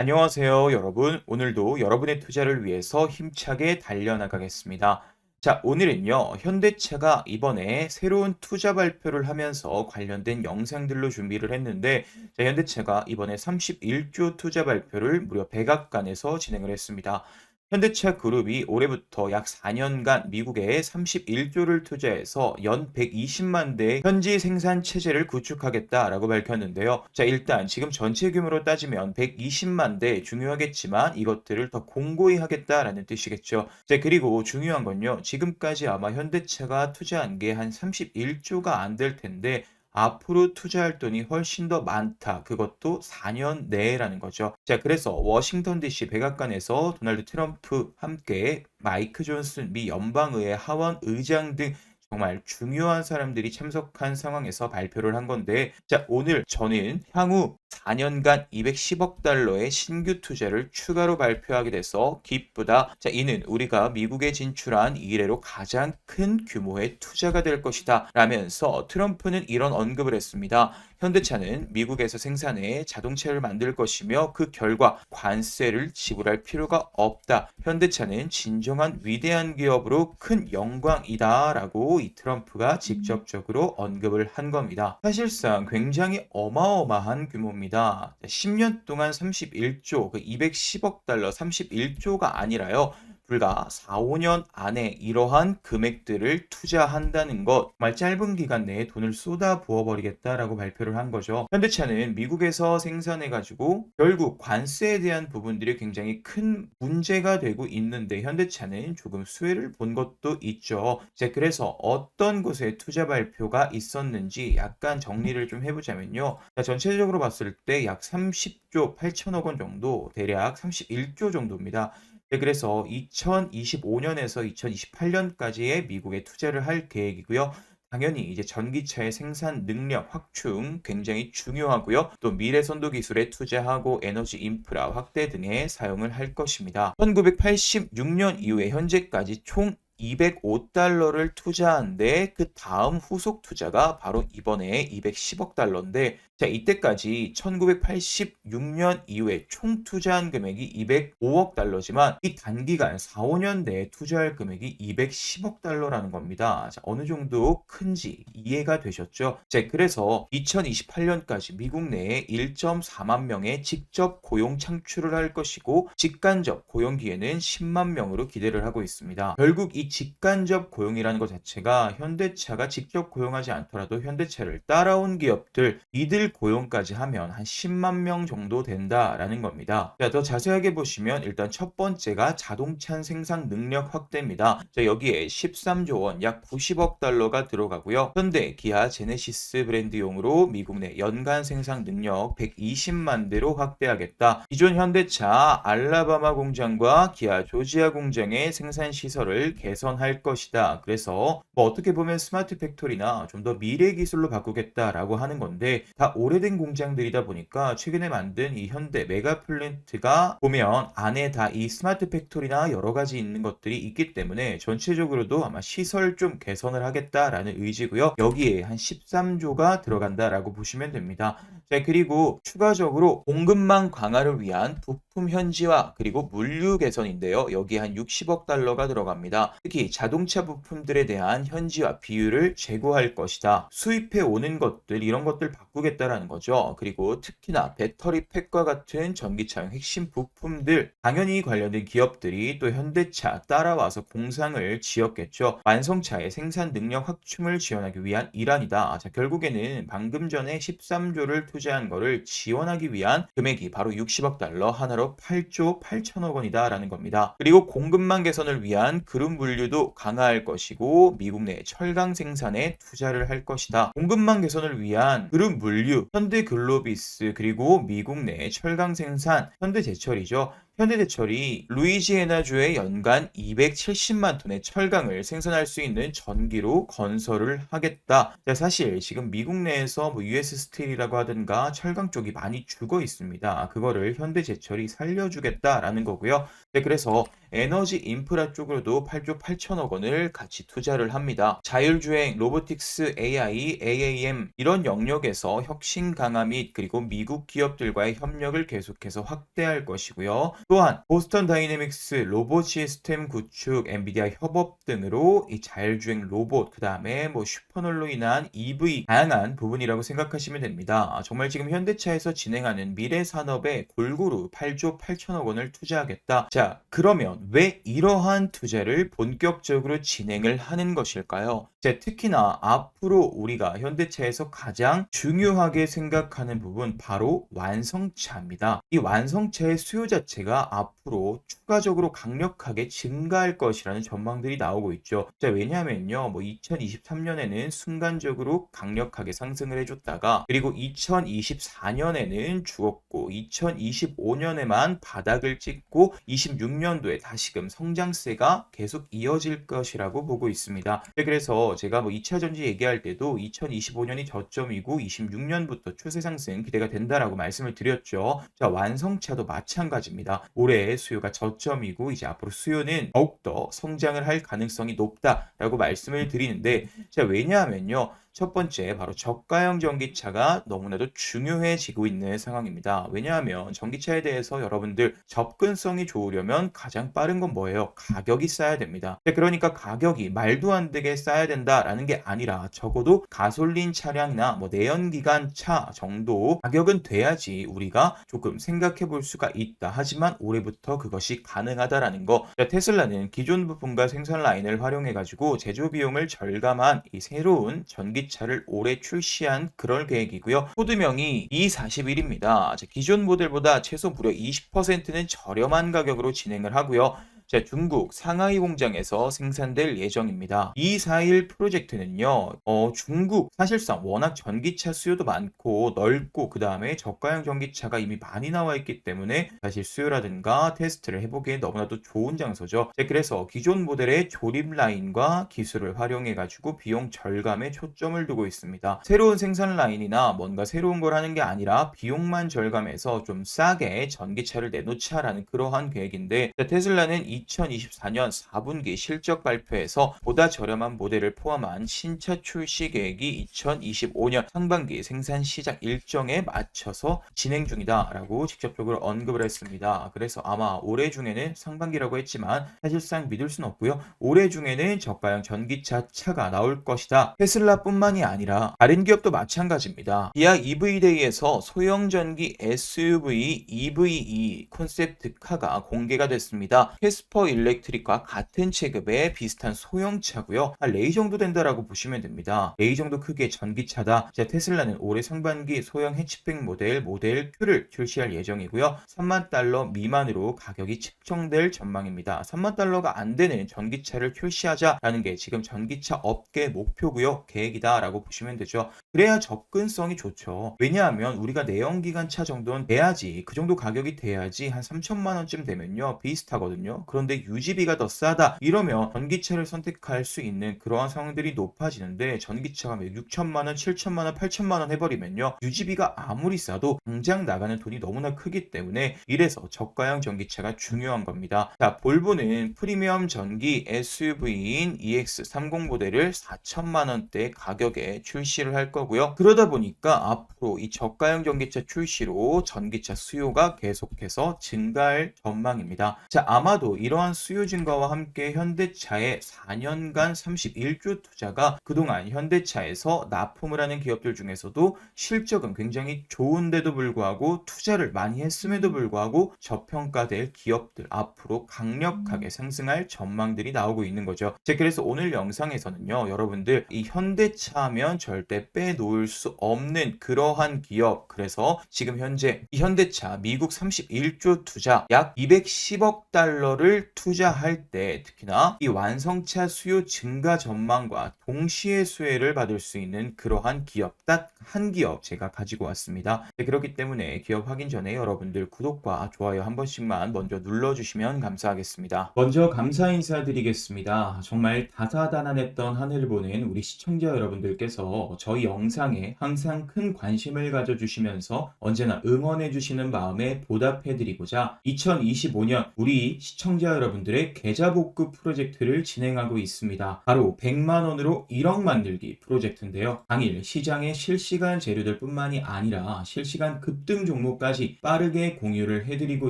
안녕하세요, 여러분. 오늘도 여러분의 투자를 위해서 힘차게 달려나가겠습니다. 자, 오늘은요, 현대차가 이번에 새로운 투자 발표를 하면서 관련된 영상들로 준비를 했는데, 자, 현대차가 이번에 31조 투자 발표를 무려 백악관에서 진행을 했습니다. 현대차 그룹이 올해부터 약 4년간 미국에 31조를 투자해서 연 120만 대의 현지 생산 체제를 구축하겠다라고 밝혔는데요. 자, 일단 지금 전체 규모로 따지면 120만 대 중요하겠지만 이것들을 더 공고히 하겠다라는 뜻이겠죠. 자, 그리고 중요한 건요. 지금까지 아마 현대차가 투자한 게 한 31조가 안 될 텐데 앞으로 투자할 돈이 훨씬 더 많다. 그것도 4년 내라는 거죠. 자, 그래서 워싱턴 DC 백악관에서 도널드 트럼프 함께 마이크 존슨 미 연방의회 하원 의장 등 정말 중요한 사람들이 참석한 상황에서 발표를 한 건데, 자, 오늘 저는 향후 4년간 210억 달러의 신규 투자를 추가로 발표하게 돼서 기쁘다. 자, 이는 우리가 미국에 진출한 이래로 가장 큰 규모의 투자가 될 것이다. 라면서 트럼프는 이런 언급을 했습니다. 현대차는 미국에서 생산해 자동차를 만들 것이며 그 결과 관세를 지불할 필요가 없다. 현대차는 진정한 위대한 기업으로 큰 영광이다라고 이 트럼프가 직접적으로 언급을 한 겁니다. 사실상 굉장히 어마어마한 규모입니다. 10년 동안 31조, 210억 달러 31조가 아니라요. 불과 4, 5년 안에 이러한 금액들을 투자한다는 것, 정말 짧은 기간 내에 돈을 쏟아 부어버리겠다라고 발표를 한 거죠. 현대차는 미국에서 생산해가지고 결국 관세에 대한 부분들이 굉장히 큰 문제가 되고 있는데 현대차는 조금 수혜를 본 것도 있죠. 이제 그래서 어떤 곳에 투자 발표가 있었는지 약간 정리를 좀 해보자면요. 자, 전체적으로 봤을 때 약 30조 8천억 원 정도, 대략 31조 정도입니다. 네, 그래서 2025년에서 2028년까지의 미국에 투자를 할 계획이고요. 당연히 이제 전기차의 생산 능력 확충 굉장히 중요하고요. 또 미래 선도 기술에 투자하고 에너지 인프라 확대 등에 사용을 할 것입니다. 1986년 이후에 현재까지 총 205달러를 투자한데 그 다음 후속 투자가 바로 이번에 210억 달러인데, 자, 이때까지 1986년 이후에 총 투자한 금액이 205억 달러지만 이 단기간 4, 5년 내에 투자할 금액이 210억 달러라는 겁니다. 자, 어느 정도 큰지 이해가 되셨죠? 자, 그래서 2028년까지 미국 내에 1.4만 명의 직접 고용 창출을 할 것이고 직간접 고용 기회는 10만 명으로 기대를 하고 있습니다. 결국 이 직간접 고용이라는 것 자체가 현대차가 직접 고용하지 않더라도 현대차를 따라온 기업들 이들 고용까지 하면 한 10만 명 정도 된다라는 겁니다. 자, 더 자세하게 보시면 일단 첫 번째가 자동차 생산 능력 확대입니다. 자, 여기에 13조 원, 약 90억 달러가 들어가고요. 현대, 기아, 제네시스 브랜드용으로 미국 내 연간 생산 능력 120만 대로 확대하겠다. 기존 현대차 알라바마 공장과 기아 조지아 공장의 생산 시설을 개선할 것이다. 그래서 뭐 어떻게 보면 스마트 팩토리나 좀 더 미래 기술로 바꾸겠다라고 하는 건데 다 오래된 공장들이다 보니까 최근에 만든 이 현대 메가 플랜트가 보면 안에 다 이 스마트 팩토리나 여러 가지 있는 것들이 있기 때문에 전체적으로도 아마 시설 좀 개선을 하겠다라는 의지고요. 여기에 한 13조가 들어간다라고 보시면 됩니다. 자, 그리고 추가적으로 공급망 강화를 위한 부품 현지화 그리고 물류 개선인데요. 여기에 한 60억 달러가 들어갑니다. 특히 자동차 부품들에 대한 현지화 비율을 제고할 것이다. 수입해 오는 것들 이런 것들 바꾸겠다라는 거죠. 그리고 특히나 배터리 팩과 같은 전기차용 핵심 부품들 당연히 관련된 기업들이 또 현대차 따라와서 공장을 지었겠죠. 완성차의 생산 능력 확충을 지원하기 위한 일환이다. 자, 결국에는 방금 전에 13조를 투자한 거를 지원하기 위한 금액이 바로 60억 달러 하나로 8조 8천억 원이다라는 겁니다. 그리고 공급망 개선을 위한 그룹 물류도 강화할 것이고 미국 내 철강 생산에 투자를 할 것이다. 공급망 개선을 위한 그룹 물류, 현대글로비스 그리고 미국 내 철강 생산, 현대제철이죠. 현대제철이 루이지애나주에 연간 270만 톤의 철강을 생산할 수 있는 전기로 건설을 하겠다. 자, 사실 지금 미국 내에서 뭐 US 스틸이라고 하든가 철강 쪽이 많이 죽어 있습니다. 그거를 현대제철이 살려주겠다라는 거고요. 네, 그래서 에너지 인프라 쪽으로도 8조 8천억 원을 같이 투자를 합니다. 자율주행, 로보틱스, AI, AAM 이런 영역에서 혁신 강화 및 그리고 미국 기업들과의 협력을 계속해서 확대할 것이고요. 또한 보스턴 다이내믹스 로봇 시스템 구축, 엔비디아 협업 등으로 이 자율주행 로봇, 그 다음에 뭐 슈퍼놀로 인한 EV 다양한 부분이라고 생각하시면 됩니다. 정말 지금 현대차에서 진행하는 미래 산업에 골고루 8조 8천억 원을 투자하겠다. 자, 그러면 왜 이러한 투자를 본격적으로 진행을 하는 것일까요? 자, 특히나 앞으로 우리가 현대차에서 가장 중요하게 생각하는 부분 바로 완성차입니다. 이 완성차의 수요 자체가 앞으로 추가적으로 강력하게 증가할 것이라는 전망들이 나오고 있죠. 자, 왜냐하면요, 뭐 2023년에는 순간적으로 강력하게 상승을 해줬다가 그리고 2024년에는 죽었고 2025년에만 바닥을 찍고 26년도에 다시금 성장세가 계속 이어질 것이라고 보고 있습니다. 그래서 제가 뭐 2차 전지 얘기할 때도 2025년이 저점이고 26년부터 추세 상승 기대가 된다라고 말씀을 드렸죠. 자, 완성차도 마찬가지입니다. 올해 수요가 저점이고 이제 앞으로 수요는 더욱더 성장을 할 가능성이 높다라고 말씀을 드리는데, 자, 왜냐하면요. 첫 번째 바로 저가형 전기차가 너무나도 중요해지고 있는 상황입니다. 왜냐하면 전기차에 대해서 여러분들 접근성이 좋으려면 가장 빠른 건 뭐예요? 가격이 싸야 됩니다. 그러니까 가격이 말도 안 되게 싸야 된다라는 게 아니라 적어도 가솔린 차량이나 뭐 내연기관 차 정도 가격은 돼야지 우리가 조금 생각해 볼 수가 있다. 하지만 올해부터 그것이 가능하다라는 거. 테슬라는 기존 부품과 생산 라인을 활용해 가지고 제조 비용을 절감한 이 새로운 전기차를 올해 출시한 그럴 계획이고요. 코드명이 E41입니다. 기존 모델보다 최소 무려 20%는 저렴한 가격으로 진행을 하고요. 자, 중국 상하이 공장에서 생산될 예정입니다. 241 프로젝트는요, 중국 사실상 워낙 전기차 수요도 많고 넓고 그 다음에 저가형 전기차가 이미 많이 나와 있기 때문에 사실 수요라든가 테스트를 해보기에 너무나도 좋은 장소죠. 자, 그래서 기존 모델의 조립 라인과 기술을 활용해가지고 비용 절감에 초점을 두고 있습니다. 새로운 생산 라인이나 뭔가 새로운 걸 하는 게 아니라 비용만 절감해서 좀 싸게 전기차를 내놓자라는 그러한 계획인데, 자, 테슬라는 2024년 4분기 실적 발표에서 보다 저렴한 모델을 포함한 신차 출시 계획이 2025년 상반기 생산 시작 일정에 맞춰서 진행 중이다라고 직접적으로 언급을 했습니다. 그래서 아마 올해 중에는 상반기라고 했지만 사실상 믿을 수는 없고요. 올해 중에는 저가형 전기차 차가 나올 것이다. 테슬라뿐만이 아니라 다른 기업도 마찬가지입니다. 기아 EV데이에서 소형 전기 SUV EVE 콘셉트 카가 공개가 됐습니다. 캐스퍼 일렉트릭과 같은 체급의 비슷한 소형차고요. 4 정도 된다라고 보시면 됩니다. 4 정도 크기의 전기차다. 자, 테슬라는 올해 상반기 소형 해치백 모델 Q를 출시할 예정이고요. 3만 달러 미만으로 가격이 측정될 전망입니다. 3만 달러가 안 되는 전기차를 출시하자라는 게 지금 전기차 업계 목표고요. 계획이다라고 보시면 되죠. 그래야 접근성이 좋죠. 왜냐하면 우리가 내연기관차 정도는 돼야지, 그 정도 가격이 돼야지 한 3천만 원쯤 되면요 비슷하거든요. 그런데 유지비가 더 싸다 이러면 전기차를 선택할 수 있는 그러한 상황들이 높아지는데, 전기차가 6천만 원, 7천만 원, 8천만 원 해버리면요 유지비가 아무리 싸도 당장 나가는 돈이 너무나 크기 때문에 이래서 저가형 전기차가 중요한 겁니다. 자, 볼보는 프리미엄 전기 SUV인 EX30 모델을 4천만 원대 가격에 출시를 할 거고요. 그러다 보니까 앞으로 이 저가형 전기차 출시로 전기차 수요가 계속해서 증가할 전망입니다. 자, 아마도 이러한 수요 증가와 함께 현대차의 4년간 31조 투자가 그동안 현대차에서 납품을 하는 기업들 중에서도 실적은 굉장히 좋은데도 불구하고 투자를 많이 했음에도 불구하고 저평가될 기업들, 앞으로 강력하게 상승할 전망들이 나오고 있는 거죠. 그래서 오늘 영상에서는요, 여러분들 이 현대차 하면 절대 빼놓을 수 없는 그러한 기업, 그래서 지금 현재 이 현대차 미국 31조 투자 약 210억 달러를 투자할 때 특히나 이 완성차 수요 증가 전망과 동시에 수혜를 받을 수 있는 그러한 기업, 딱 한 기업 제가 가지고 왔습니다. 그렇기 때문에 기업 확인 전에 여러분들 구독과 좋아요 한 번씩만 먼저 눌러주시면 감사하겠습니다. 먼저 감사 인사드리겠습니다. 정말 다사다난했던 한 해를 보낸 우리 시청자 여러분들께서 저희 영상에 항상 큰 관심을 가져주시면서 언제나 응원해주시는 마음에 보답해드리고자 2025년 우리 시청자 시청자 여러분들의 계좌 복구 프로젝트를 진행하고 있습니다. 바로 100만 원으로 1억 만들기 프로젝트인데요. 당일 시장의 실시간 재료들 뿐만이 아니라 실시간 급등 종목까지 빠르게 공유를 해드리고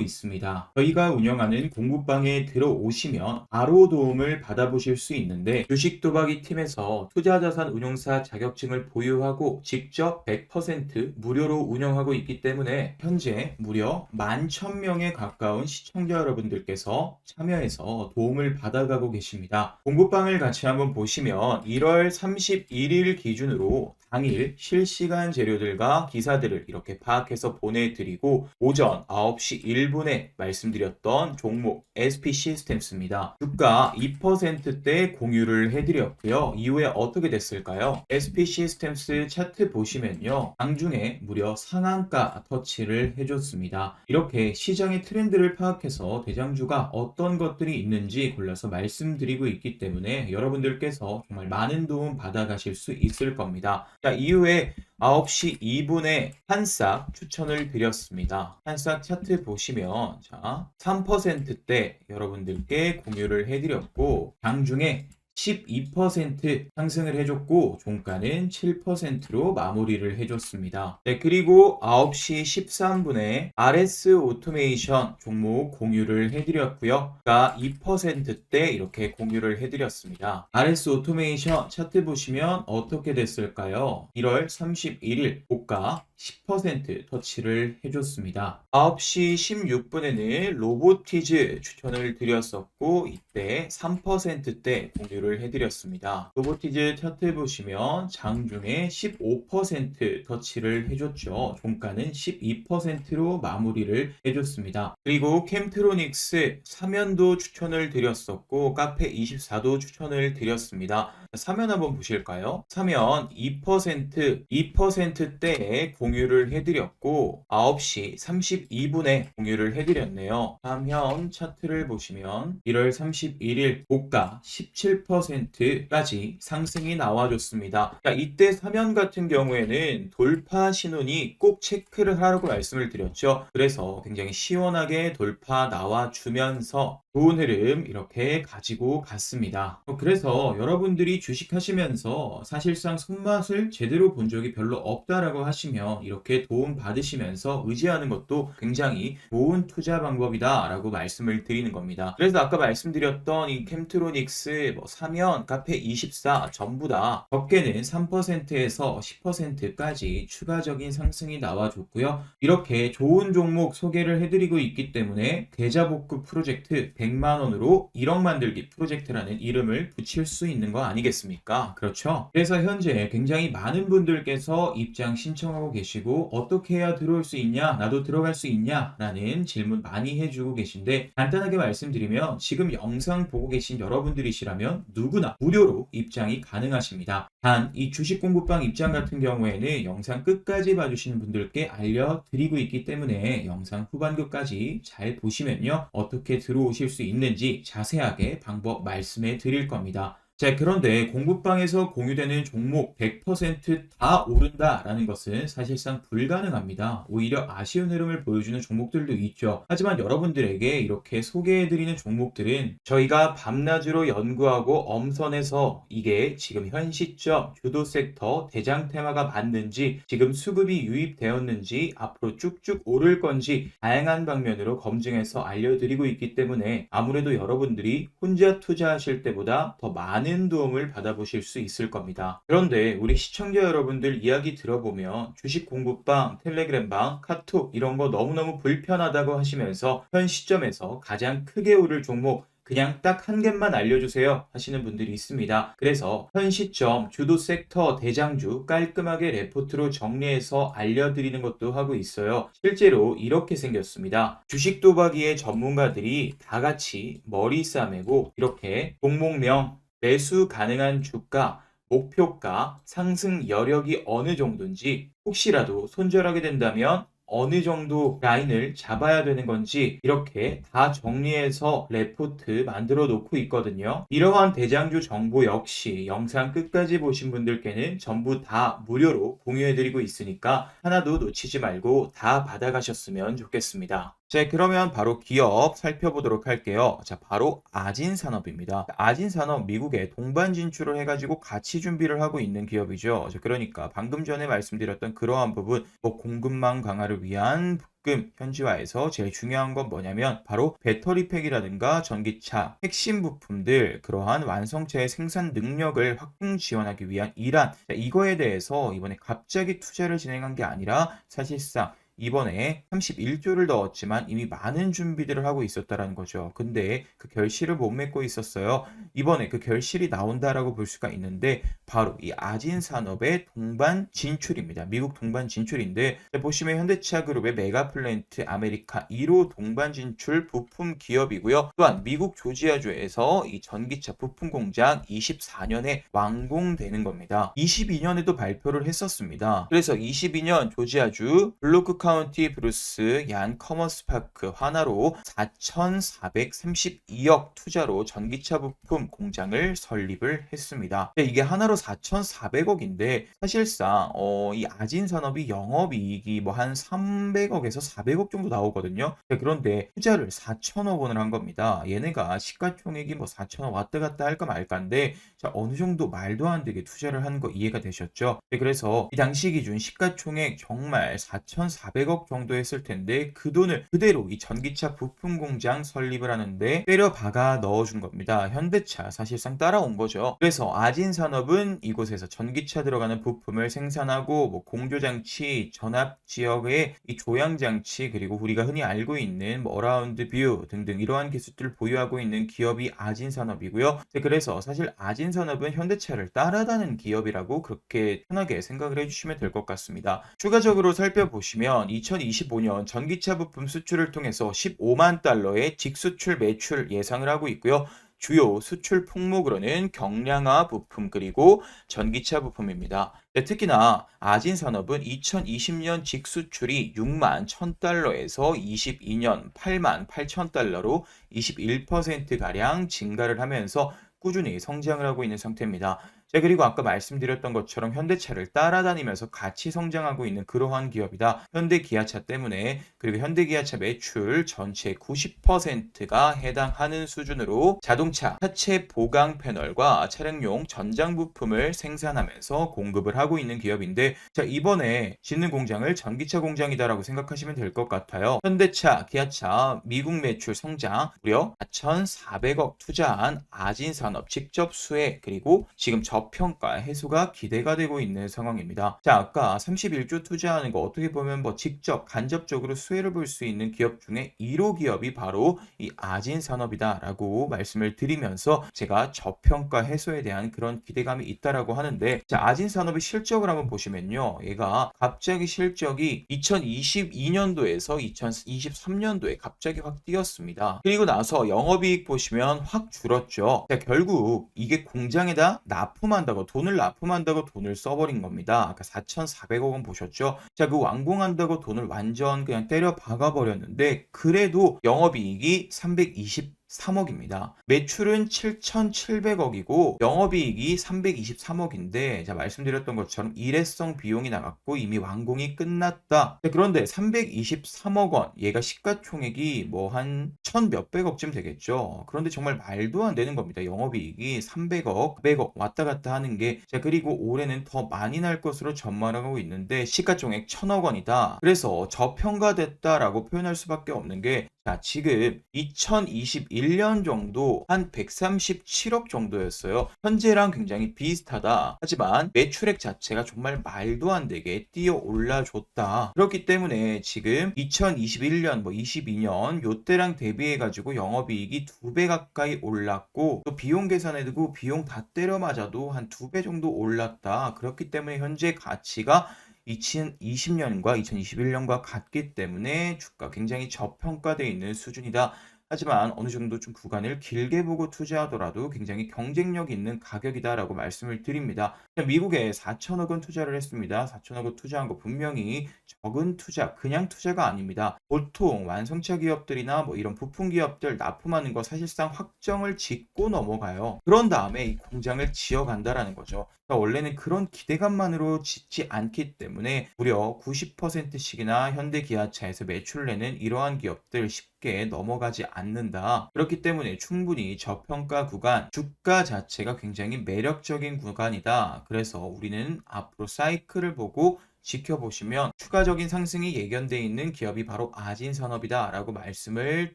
있습니다. 저희가 운영하는 공부방에 들어오시면 바로 도움을 받아보실 수 있는데, 주식 도박이 팀에서 투자자산 운용사 자격증을 보유하고 직접 100% 무료로 운영하고 있기 때문에 현재 무려 11,000명에 가까운 시청자 여러분들께서 참여해서 도움을 받아가고 계십니다. 공부방을 같이 한번 보시면 1월 31일 기준으로 당일 실시간 재료들과 기사들을 이렇게 파악해서 보내드리고, 오전 9시 1분에 말씀드렸던 종목 SP 시스템스입니다. 주가 2%대 공유를 해드렸고요. 이후에 어떻게 됐을까요? SP 시스템스 차트 보시면요, 장중에 무려 상한가 터치를 해줬습니다. 이렇게 시장의 트렌드를 파악해서 대장주가 어떤 것들이 있는지 골라서 말씀드리고 있기 때문에 여러분들께서 정말 많은 도움 받아가실 수 있을 겁니다. 자, 이후에 9시 2분에 한싹 추천을 드렸습니다. 한싹 차트 보시면 자 3%대 여러분들께 공유를 해드렸고, 장중에 12% 상승을 해줬고 종가는 7%로 마무리를 해줬습니다. 네, 그리고 9시 13분에 RS 오토메이션 종목 공유를 해드렸고요. 가 2%대 이렇게 공유를 해드렸습니다. RS 오토메이션 차트 보시면 어떻게 됐을까요? 1월 31일 고가 10% 터치를 해줬습니다. 9시 16분에는 로보티즈 추천을 드렸었고, 이때 3%대 공유를 해드렸습니다. 로보티즈 차트 보시면 장중에 15% 터치를 해줬죠. 종가는 12%로 마무리를 해줬습니다. 그리고 캠트로닉스 사면도 추천을 드렸었고, 카페24도 추천을 드렸습니다. 사면 한번 보실까요? 사면 2%대의 공유를 해드렸고 9시 32분에 공유를 해드렸네요. 사면 차트를 보시면 1월 31일 고가 17%까지 상승이 나와줬습니다. 자, 이때 사면 같은 경우에는 돌파 신호니 꼭 체크를 하라고 말씀을 드렸죠. 그래서 굉장히 시원하게 돌파 나와주면서 좋은 흐름 이렇게 가지고 갔습니다. 그래서 여러분들이 주식하시면서 사실상 손맛을 제대로 본 적이 별로 없다라고 하시면 이렇게 도움 받으시면서 의지하는 것도 굉장히 좋은 투자 방법이다 라고 말씀을 드리는 겁니다. 그래서 아까 말씀드렸던 이 캠트로닉스, 사면, 카페24 전부 다 적게는 3%에서 10%까지 추가적인 상승이 나와줬고요. 이렇게 좋은 종목 소개를 해드리고 있기 때문에 계좌 복구 프로젝트 100만 원으로 1억 만들기 프로젝트라는 이름을 붙일 수 있는 거 아니겠습니까? 그렇죠? 그래서 현재 굉장히 많은 분들께서 입장 신청하고 계시고, 어떻게 해야 들어올 수 있냐? 나도 들어갈 수 있냐? 라는 질문 많이 해주고 계신데, 간단하게 말씀드리면 지금 영상 보고 계신 여러분들이시라면 누구나 무료로 입장이 가능하십니다. 단 이 주식 공부방 입장 같은 경우에는 영상 끝까지 봐주시는 분들께 알려드리고 있기 때문에 영상 후반부까지 잘 보시면요, 어떻게 들어오실 수 있는지 자세하게 방법 말씀해 드릴 겁니다. 자, 그런데 공부방에서 공유되는 종목 100%다 오른다라는 것은 사실상 불가능합니다. 오히려 아쉬운 흐름을 보여주는 종목들도 있죠. 하지만 여러분들에게 이렇게 소개해드리는 종목들은 저희가 밤낮으로 연구하고 엄선해서 이게 지금 현 시점 주도 섹터 대장 테마가 맞는지, 지금 수급이 유입되었는지, 앞으로 쭉쭉 오를 건지 다양한 방면으로 검증해서 알려드리고 있기 때문에 아무래도 여러분들이 혼자 투자하실 때보다 더 많은 도움을 받아보실 수 있을 겁니다. 그런데 우리 시청자 여러분들 이야기 들어보면 주식 공부방, 텔레그램방, 카톡 이런 거 너무너무 불편하다고 하시면서 현 시점에서 가장 크게 오를 종목 그냥 딱 한 개만 알려주세요 하시는 분들이 있습니다. 그래서 현 시점 주도 섹터 대장주 깔끔하게 레포트로 정리해서 알려드리는 것도 하고 있어요. 실제로 이렇게 생겼습니다. 주식 도박이의 전문가들이 다 같이 머리 싸매고 이렇게 종목명, 매수 가능한 주가, 목표가, 상승 여력이 어느 정도인지, 혹시라도 손절하게 된다면 어느 정도 라인을 잡아야 되는 건지 이렇게 다 정리해서 레포트 만들어 놓고 있거든요. 이러한 대장주 정보 역시 영상 끝까지 보신 분들께는 전부 다 무료로 공유해 드리고 있으니까 하나도 놓치지 말고 다 받아가셨으면 좋겠습니다. 자, 그러면 바로 기업 살펴보도록 할게요. 자, 바로 아진산업입니다. 아진산업 미국에 동반 진출을 해가지고 가치 준비를 하고 있는 기업이죠. 자, 그러니까 방금 전에 말씀드렸던 그러한 부분, 뭐 공급망 강화를 위한 부품 현지화에서 제일 중요한 건 뭐냐면 바로 배터리팩이라든가 전기차, 핵심 부품들, 그러한 완성체의 생산 능력을 확충 지원하기 위한 일환. 자, 이거에 대해서 이번에 갑자기 투자를 진행한 게 아니라 사실상 이번에 31조를 넣었지만 이미 많은 준비들을 하고 있었다라는 거죠. 근데 그 결실을 못 맺고 있었어요. 이번에 그 결실이 나온다라고 볼 수가 있는데 바로 이 아진산업의 동반 진출입니다. 미국 동반 진출인데 보시면 현대차 그룹의 메가플랜트 아메리카 1호 동반 진출 부품 기업이고요. 또한 미국 조지아주에서 이 전기차 부품 공장 24년에 완공되는 겁니다. 22년에도 발표를 했었습니다. 그래서 22년 조지아주 블루크 카운티 브루스 얀 커머스 파크 하나로 4,432억 투자로 전기차 부품 공장을 설립을 했습니다. 이게 하나로 4,400억인데 사실상 이 아진 산업이 영업이익이 뭐 한 300억에서 400억 정도 나오거든요. 그런데 투자를 4천억 원을 한 겁니다. 얘네가 시가총액이 뭐 4천억 왔다 갔다 할까 말까인데 자, 어느 정도 말도 안 되게 투자를 한 거 이해가 되셨죠? 그래서 이 당시 기준 시가총액 정말 4,400억 정도 했을 텐데 그 돈을 그대로 이 전기차 부품 공장 설립을 하는데 때려 박아 넣어준 겁니다. 현대차 사실상 따라온 거죠. 그래서 아진산업은 이곳에서 전기차 들어가는 부품을 생산하고 뭐 공조장치, 전압 지역의 이 조향장치 그리고 우리가 흔히 알고 있는 뭐 어라운드 뷰 등등 이러한 기술들을 보유하고 있는 기업이 아진산업이고요. 그래서 사실 아진산업은 현대차를 따라다는 기업이라고 그렇게 편하게 생각을 해주시면 될 것 같습니다. 추가적으로 살펴보시면 2025년 전기차 부품 수출을 통해서 15만 달러의 직수출 매출 예상을 하고 있고요. 주요 수출 품목으로는 경량화 부품 그리고 전기차 부품입니다. 특히나 아진산업은 2020년 직수출이 6만 1,000달러에서 22년 8만 8천 달러로 21%가량 증가를 하면서 꾸준히 성장을 하고 있는 상태입니다. 자, 그리고 아까 말씀드렸던 것처럼 현대차를 따라다니면서 같이 성장하고 있는 그러한 기업이다. 현대기아차 때문에 그리고 현대기아차 매출 전체 90%가 해당하는 수준으로 자동차 하체 보강 패널과 차량용 전장 부품을 생산하면서 공급을 하고 있는 기업인데 자, 이번에 짓는 공장을 전기차 공장이다라고 생각하시면 될 것 같아요. 현대차, 기아차 미국 매출 성장 무려 4,400억 투자한 아진산업 직접 수혜 그리고 지금 저평가 해소가 기대가 되고 있는 상황입니다. 자, 아까 31조 투자하는 거 어떻게 보면 뭐 직접 간접적으로 수혜를 볼 수 있는 기업 중에 1호 기업이 바로 이 아진산업이다라고 말씀을 드리면서 제가 저평가 해소에 대한 그런 기대감이 있다라고 하는데 자, 아진산업의 실적을 한번 보시면요. 얘가 갑자기 실적이 2022년도에서 2023년도에 갑자기 확 뛰었습니다. 그리고 나서 영업이익 보시면 확 줄었죠. 자, 결국 이게 공장에다 납품한다고 돈을 납품한다고 돈을 써버린 겁니다. 아까 4,400억 원 보셨죠? 자, 그 완공한다고 돈을 완전 그냥 때려 박아버렸는데 그래도 영업이익이 323억입니다. 매출은 7,700억이고 영업이익이 323억인데 자, 말씀드렸던 것처럼 일회성 비용이 나갔고 이미 완공이 끝났다. 자, 그런데 323억 원 얘가 시가총액이 뭐 한 1,000 몇백억쯤 되겠죠. 그런데 정말 말도 안 되는 겁니다. 영업이익이 300억, 100억 왔다 갔다 하는 게 자, 그리고 올해는 더 많이 날 것으로 전망하고 있는데 시가총액 1,000억 원이다. 그래서 저평가됐다라고 표현할 수밖에 없는 게 자, 지금 2021년 정도 한 137억 정도였어요. 현재랑 굉장히 비슷하다. 하지만 매출액 자체가 정말 말도 안 되게 뛰어 올라줬다. 그렇기 때문에 지금 2021년 뭐 22년 요때랑 대비해 가지고 영업이익이 2배 가까이 올랐고 또 비용 계산해 두고 비용 다 때려 맞아도 한 2배 정도 올랐다. 그렇기 때문에 현재 가치가 2020년과 2021년과 같기 때문에 주가 굉장히 저평가되어 있는 수준이다. 하지만 어느 정도 좀 구간을 길게 보고 투자하더라도 굉장히 경쟁력 있는 가격이다라고 말씀을 드립니다. 미국에 4천억 원 투자를 했습니다. 4천억 원 투자한 거 분명히 적은 투자, 그냥 투자가 아닙니다. 보통 완성차 기업들이나 뭐 이런 부품 기업들 납품하는 거 사실상 확정을 짓고 넘어가요. 그런 다음에 이 공장을 지어간다라는 거죠. 그러니까 원래는 그런 기대감만으로 짓지 않기 때문에 무려 90%씩이나 현대 기아차에서 매출을 내는 이러한 기업들 쉽게 넘어가지 않는다. 그렇기 때문에 충분히 저평가 구간, 주가 자체가 굉장히 매력적인 구간이다. 그래서 우리는 앞으로 사이클을 보고 지켜보시면 추가적인 상승이 예견되어 있는 기업이 바로 아진산업이다라고 말씀을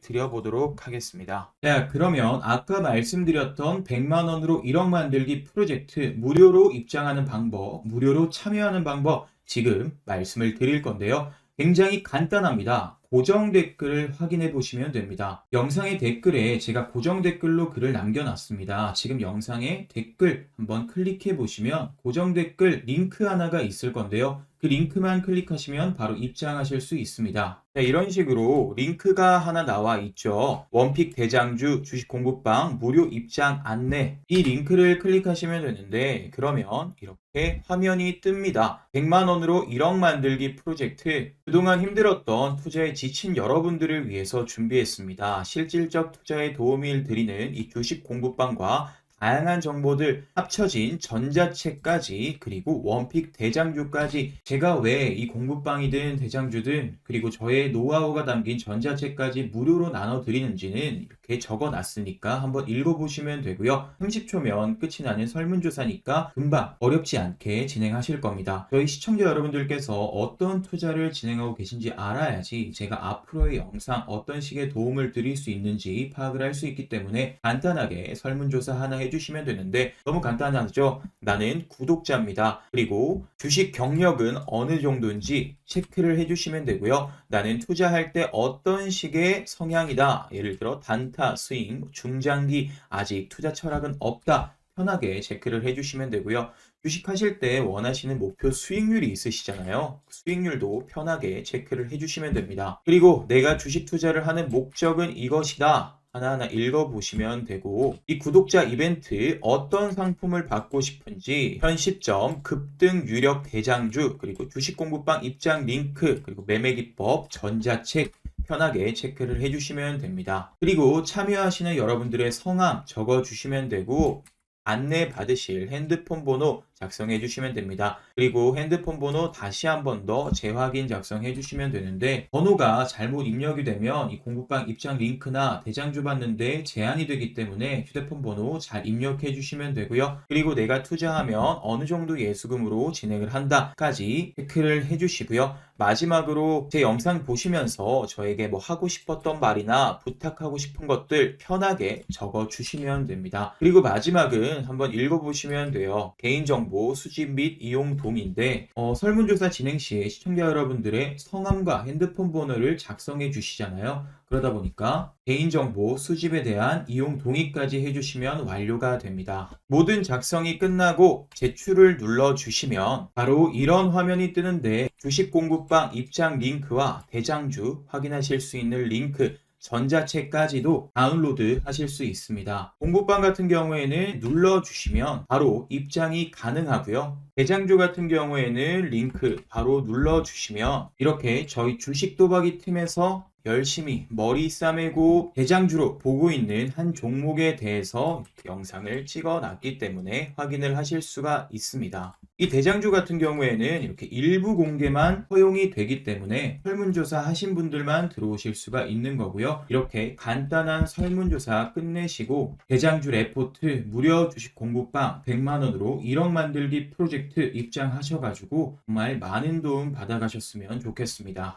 드려보도록 하겠습니다. 자, 그러면 아까 말씀드렸던 100만 원으로 1억 만들기 프로젝트 무료로 입장하는 방법, 무료로 참여하는 방법 지금 말씀을 드릴 건데요. 굉장히 간단합니다. 고정 댓글을 확인해 보시면 됩니다. 영상의 댓글에 제가 고정 댓글로 글을 남겨놨습니다. 지금 영상의 댓글 한번 클릭해 보시면 고정 댓글 링크 하나가 있을 건데요. 그 링크만 클릭하시면 바로 입장하실 수 있습니다. 자, 이런 식으로 링크가 하나 나와 있죠. 원픽 대장주 주식 공부방 무료 입장 안내, 이 링크를 클릭하시면 되는데 그러면 이렇게 화면이 뜹니다. 100만 원으로 1억 만들기 프로젝트, 그동안 힘들었던 투자에 지친 여러분들을 위해서 준비했습니다. 실질적 투자에 도움을 드리는 이 주식 공부방과 다양한 정보들 합쳐진 전자책까지, 그리고 원픽 대장주까지, 제가 왜 이 공부방이든 대장주든 그리고 저의 노하우가 담긴 전자책까지 무료로 나눠드리는지는 이렇게 적어놨으니까 한번 읽어보시면 되고요. 30초면 끝이 나는 설문조사니까 금방 어렵지 않게 진행하실 겁니다. 저희 시청자 여러분들께서 어떤 투자를 진행하고 계신지 알아야지 제가 앞으로의 영상 어떤 식의 도움을 드릴 수 있는지 파악을 할 수 있기 때문에 간단하게 설문조사 하나 해주시면 되는데 너무 간단하죠? 나는 구독자입니다. 그리고 주식 경력은 어느 정도인지 체크를 해주시면 되고요. 나는 투자할 때 어떤 식의 성향이다. 예를 들어 단타, 스윙, 중장기, 아직 투자 철학은 없다. 편하게 체크를 해주시면 되고요. 주식하실 때 원하시는 목표 수익률이 있으시잖아요. 수익률도 편하게 체크를 해주시면 됩니다. 그리고 내가 주식 투자를 하는 목적은 이것이다. 하나하나 읽어보시면 되고, 이 구독자 이벤트 어떤 상품을 받고 싶은지 현 시점 급등 유력 대장주, 그리고 주식 공부방 입장 링크, 그리고 매매 기법 전자책 편하게 체크를 해주시면 됩니다. 그리고 참여하시는 여러분들의 성함 적어주시면 되고 안내 받으실 핸드폰 번호 작성해 주시면 됩니다. 그리고 핸드폰 번호 다시 한 번 더 재확인 작성해 주시면 되는데 번호가 잘못 입력이 되면 이 공부방 입장 링크나 대장주 받는데 제한이 되기 때문에 휴대폰 번호 잘 입력해 주시면 되고요. 그리고 내가 투자하면 어느 정도 예수금으로 진행을 한다까지 체크를 해 주시고요. 마지막으로 제 영상 보시면서 저에게 뭐 하고 싶었던 말이나 부탁하고 싶은 것들 편하게 적어 주시면 됩니다. 그리고 마지막은 한번 읽어보시면 돼요. 개인정보 수집 및 이용 동의인데 설문조사 진행 시에 시청자 여러분들의 성함과 핸드폰 번호를 작성해 주시잖아요. 그러다 보니까 개인정보 수집에 대한 이용 동의까지 해주시면 완료가 됩니다. 모든 작성이 끝나고 제출을 눌러주시면 바로 이런 화면이 뜨는데 주식 공부방 입장 링크와 대장주 확인하실 수 있는 링크, 전자책까지도 다운로드 하실 수 있습니다. 공부방 같은 경우에는 눌러주시면 바로 입장이 가능하고요. 대장주 같은 경우에는 링크 바로 눌러주시면 이렇게 저희 주식 도박이 팀에서 열심히 머리 싸매고 대장주로 보고 있는 한 종목에 대해서 영상을 찍어 놨기 때문에 확인을 하실 수가 있습니다. 이 대장주 같은 경우에는 이렇게 일부 공개만 허용이 되기 때문에 설문조사 하신 분들만 들어오실 수가 있는 거고요. 이렇게 간단한 설문조사 끝내시고 대장주 레포트 무료 주식 공부방 100만 원으로 1억 만들기 프로젝트 입장하셔가지고 정말 많은 도움 받아가셨으면 좋겠습니다.